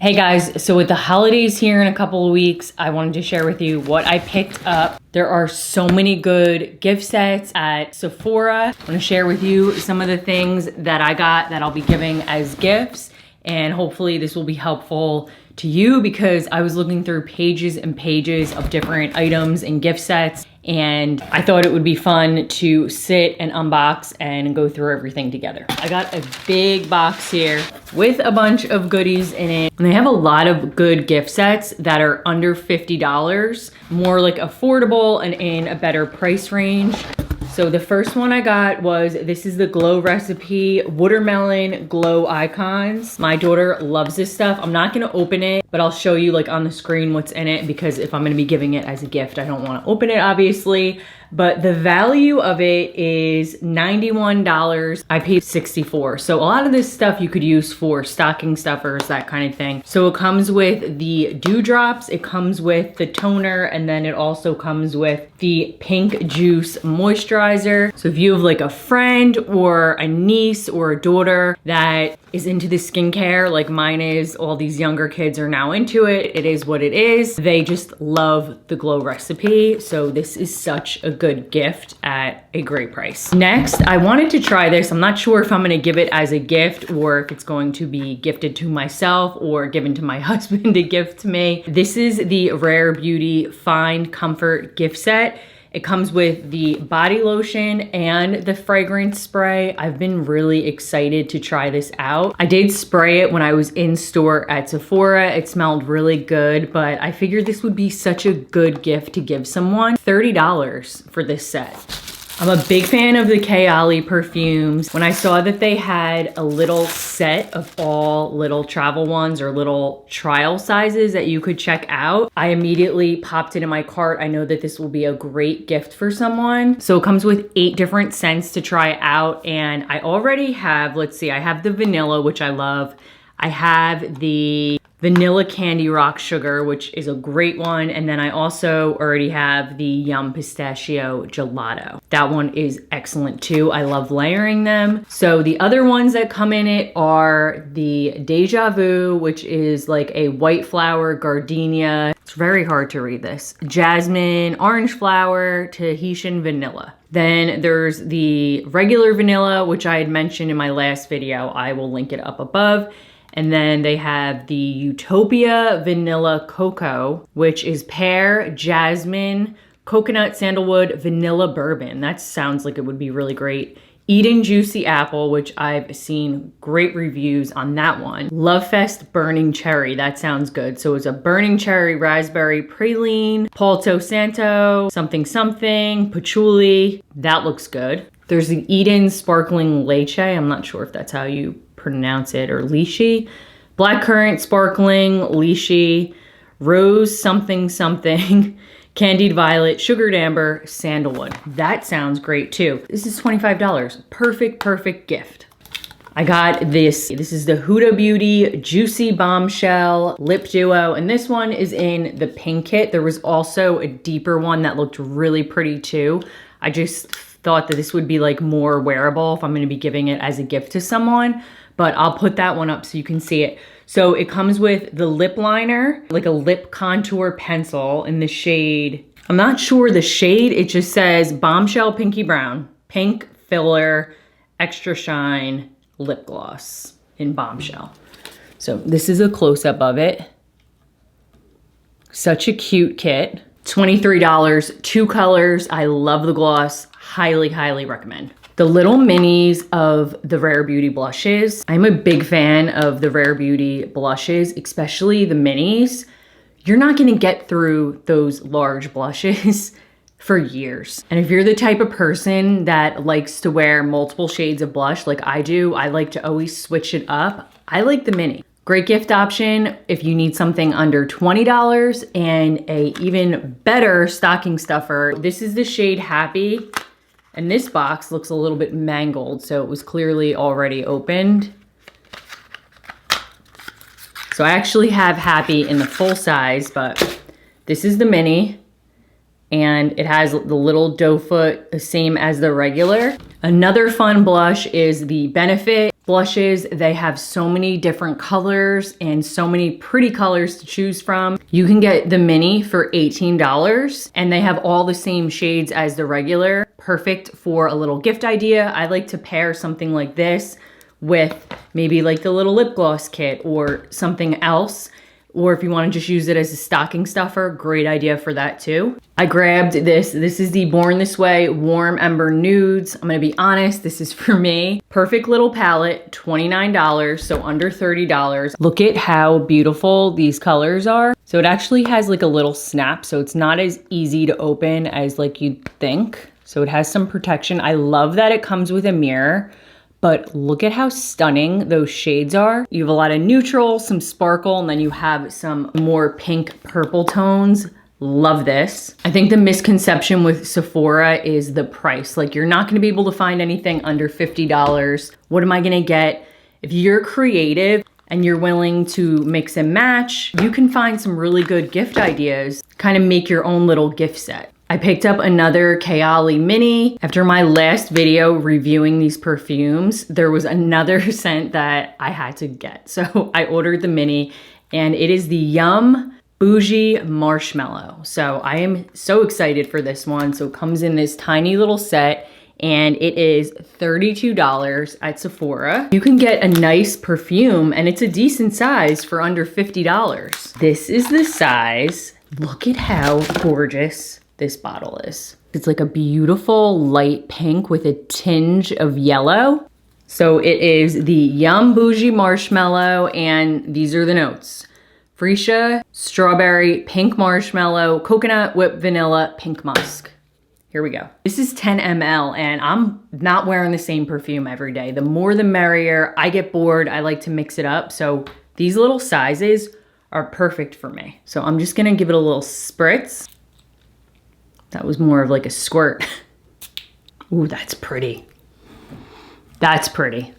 Hey guys, so with the holidays here in a couple of weeks, I wanted to share with you what I picked up. There are so many good gift sets at Sephora. I want to share with you some of the things that I got that I'll be giving as gifts, and hopefully this will be helpful to you because I was looking through pages and pages of different items and gift sets, and I thought it would be fun to sit and unbox and go through everything together. I got a big box here with a bunch of goodies in it, and they have a lot of good gift sets that are under $50, more like affordable and in a better price range. So the first one I got was, this is the Glow Recipe Watermelon Glow Icons. My daughter loves this stuff. I'm not gonna open it, but I'll show you like on the screen what's in it because if I'm gonna be giving it as a gift, I don't wanna open it obviously. But the value of it is $91. I paid $64. So a lot of this stuff you could use for stocking stuffers, that kind of thing. So it comes with the dewdrops, it comes with the toner, and then it also comes with the pink juice moisturizer. So if you have like a friend or a niece or a daughter that is into the skincare like mine is, all these younger kids are now into it. It is what it is. They just love the Glow Recipe. So this is such a good gift at a great price. Next, I wanted to try this. I'm not sure if I'm gonna give it as a gift or if it's going to be gifted to myself or given to my husband to gift to me. This is the Rare Beauty Find Comfort gift set. It comes with the body lotion and the fragrance spray. I've been really excited to try this out. I did spray it when I was in store at Sephora. It smelled really good, but I figured this would be such a good gift to give someone. $30 for this set. I'm a big fan of the Kayali perfumes. When I saw that they had a little set of all little travel ones or little trial sizes that you could check out, I immediately popped it in my cart. I know that this will be a great gift for someone. So it comes with 8 different scents to try out, and I already have, let's see, I have the vanilla, which I love. I have the Vanilla Candy Rock Sugar, which is a great one. And then I also already have the Yum Pistachio Gelato. That one is excellent too. I love layering them. So the other ones that come in it are the Deja Vu, which is like a white flower gardenia. It's very hard to read this. Jasmine, orange flower, Tahitian vanilla. Then there's the regular vanilla, which I had mentioned in my last video. I will link it up above. And then they have the Utopia Vanilla Cocoa, which is pear, jasmine, coconut, sandalwood, vanilla bourbon. That sounds like it would be really great. Eden Juicy Apple, which I've seen great reviews on that one. Love Fest Burning Cherry, that sounds good. So it's a burning cherry, raspberry, praline, Palo Santo, something something, patchouli. That looks good. There's the Eden Sparkling Leche. I'm not sure if that's how you pronounce it, or lychee. Blackcurrant Sparkling Lychee, Rose something something, Candied Violet, Sugared Amber, Sandalwood. That sounds great too. This is $25. Perfect gift. I got this. This is the Huda Beauty Juicy Bombshell Lip Duo, and this one is in the pink kit. There was also a deeper one that looked really pretty too. I just thought that this would be like more wearable if I'm gonna be giving it as a gift to someone, but I'll put that one up so you can see it. So it comes with the lip liner, like a lip contour pencil in the shade, I'm not sure the shade, it just says Bombshell Pinky Brown, Pink Filler, Extra Shine, Lip Gloss in Bombshell. So this is a close-up of it. Such a cute kit. $23, 2 colors. I love the gloss. Highly recommend. The little minis of the Rare Beauty blushes. I'm a big fan of the Rare Beauty blushes, especially the minis. You're not gonna get through those large blushes for years. And if you're the type of person that likes to wear multiple shades of blush like I do, I like to always switch it up. I like the mini. Great gift option if you need something under $20 and a even better stocking stuffer. This is the shade Happy, and this box looks a little bit mangled, so it was clearly already opened. So I actually have Happy in the full size, but this is the mini. and it has the little doe foot, the same as the regular. Another fun blush is the Benefit blushes. They have so many different colors and so many pretty colors to choose from. You can get the mini for $18 and they have all the same shades as the regular. Perfect for a little gift idea. I like to pair something like this with maybe like the little lip gloss kit or something else. Or if you want to just use it as a stocking stuffer, great idea for that too. I grabbed this. This is the Born This Way Warm Ember Nudes. I'm gonna be honest, this is for me. Perfect little palette, $29, so under $30. Look at how beautiful these colors are. So it actually has like a little snap, so it's not as easy to open as like you'd think. So it has some protection. I love that it comes with a mirror. But look at how stunning those shades are. You have a lot of neutral, some sparkle, and then you have some more pink purple tones. Love this. I think the misconception with Sephora is the price. Like, you're not gonna be able to find anything under $50. What am I gonna get? If you're creative and you're willing to mix and match, you can find some really good gift ideas. Kind of make your own little gift set. I picked up another Kayali Mini. After my last video reviewing these perfumes, there was another scent that I had to get. So I ordered the mini and it is the Yum Boujee Marshmallow. So I am so excited for this one. So it comes in this tiny little set and it is $32 at Sephora. You can get a nice perfume and it's a decent size for under $50. This is the size. Look at how gorgeous this bottle is. It's like a beautiful light pink with a tinge of yellow. So it is the Yum Boujee Marshmallow, and these are the notes. Freesia, strawberry, pink marshmallow, coconut, whipped vanilla, pink musk. Here we go. This is 10 ml and I'm not wearing the same perfume every day. The more the merrier. I get bored, I like to mix it up. So these little sizes are perfect for me. So I'm just gonna give it a little spritz. That was more of like a squirt. Ooh, that's pretty. That's pretty.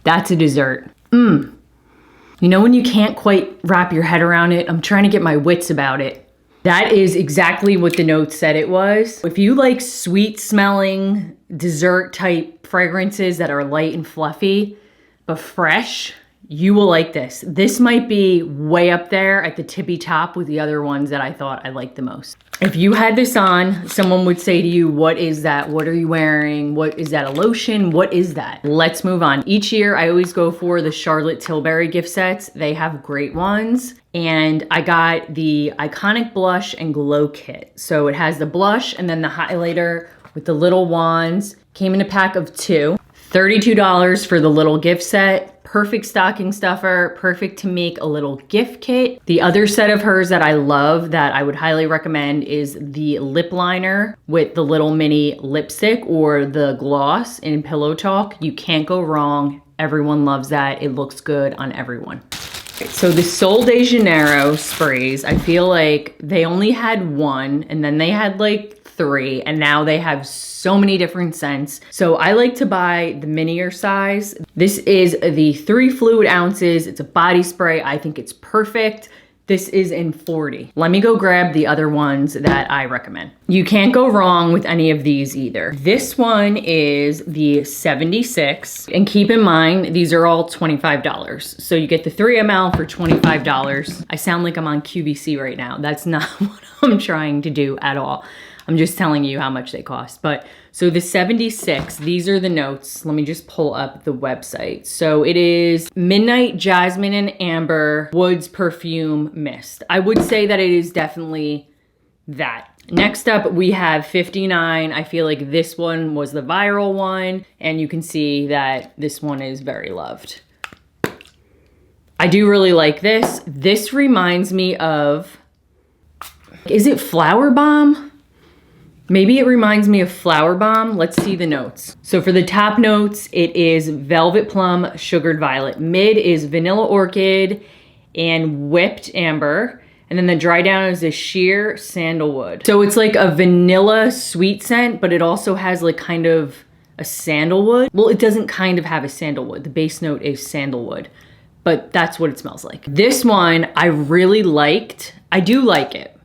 That's a dessert. You know when you can't quite wrap your head around it? I'm trying to get my wits about it. That is exactly what the note said it was. If you like sweet smelling dessert type fragrances that are light and fluffy, but fresh, you will like this. This might be way up there at the tippy top with the other ones that I thought I liked the most. If you had this on, someone would say to you, what is that? What are you wearing? What is that, a lotion? What is that? Let's move on. Each year, I always go for the Charlotte Tilbury gift sets. They have great ones. And I got the Iconic Blush and Glow Kit. So it has the blush and then the highlighter with the little wands. Came in a pack of 2. $32 for the little gift set. Perfect stocking stuffer, perfect to make a little gift kit. The other set of hers that I love that I would highly recommend is the lip liner with the little mini lipstick or the gloss in Pillow Talk. You can't go wrong. Everyone loves that. It looks good on everyone. So the Sol de Janeiro sprays, I feel like they only had 1 and then they had like 3 and now they have so many different scents. So I like to buy the minier size. This is the 3 fluid ounces. It's a body spray. I think it's perfect. This is in 40. Let me go grab the other ones that I recommend. You can't go wrong with any of these either. This one is the 76. And keep in mind, these are all $25. So you get the 3 ml for $25. I sound like I'm on QVC right now. That's not what I'm trying to do at all. I'm just telling you how much they cost. But so the 76, these are the notes. Let me just pull up the website. So it is Midnight Jasmine and Amber Woods Perfume Mist. I would say that it is definitely that. Next up, we have 59. I feel like this one was the viral one, and you can see that this one is very loved. I do really like this. This reminds me of, is it Flower Bomb? Maybe it reminds me of Flower Bomb. Let's see the notes. So for the top notes, it is Velvet Plum, Sugared Violet. Mid is Vanilla Orchid and Whipped Amber. And then the dry down is a Sheer Sandalwood. So it's like a vanilla sweet scent, but it also has like kind of a sandalwood. Well, it doesn't kind of have a sandalwood. The base note is sandalwood, but that's what it smells like. This one I really liked. I do like it.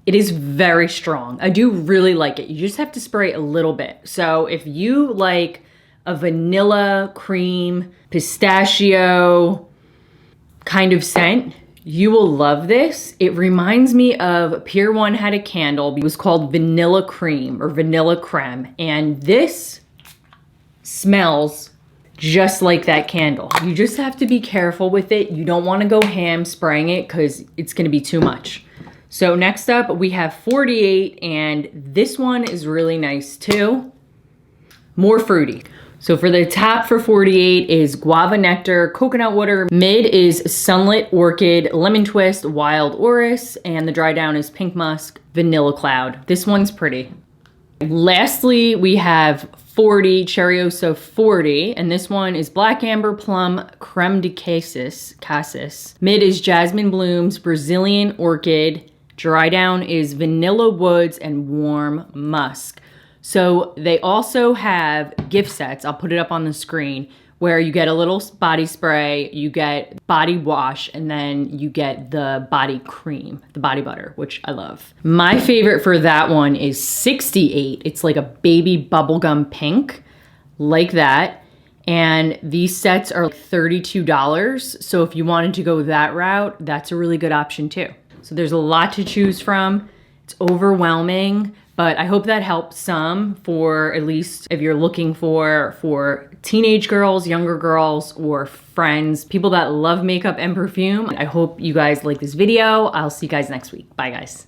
It is very strong. I do really like it. You just have to spray a little bit. So if you like a vanilla cream, pistachio kind of scent, you will love this. It reminds me of Pier 1 had a candle. It was called Vanilla Cream or Vanilla Creme. And this smells just like that candle. You just have to be careful with it. You don't want to go ham spraying it because it's going to be too much. So next up we have 48, and this one is really nice too. More fruity. So for the top for 48 is guava nectar, coconut water. Mid is sunlit orchid, lemon twist, wild orris, and the dry down is pink musk, vanilla cloud. This one's pretty. Lastly, we have 40, Cherryoso 40, and this one is black amber plum, creme de cassis. Mid is jasmine blooms, Brazilian orchid. Dry down is vanilla woods and warm musk. So they also have gift sets, I'll put it up on the screen, where you get a little body spray, you get body wash, and then you get the body cream, the body butter, which I love. My favorite for that one is 68. It's like a baby bubblegum pink, like that. And these sets are $32. So if you wanted to go that route, that's a really good option too. So there's a lot to choose from. It's overwhelming, but I hope that helps some, for at least if you're looking for teenage girls, younger girls, or friends, people that love makeup and perfume. I hope you guys like this video. I'll see you guys next week. Bye guys.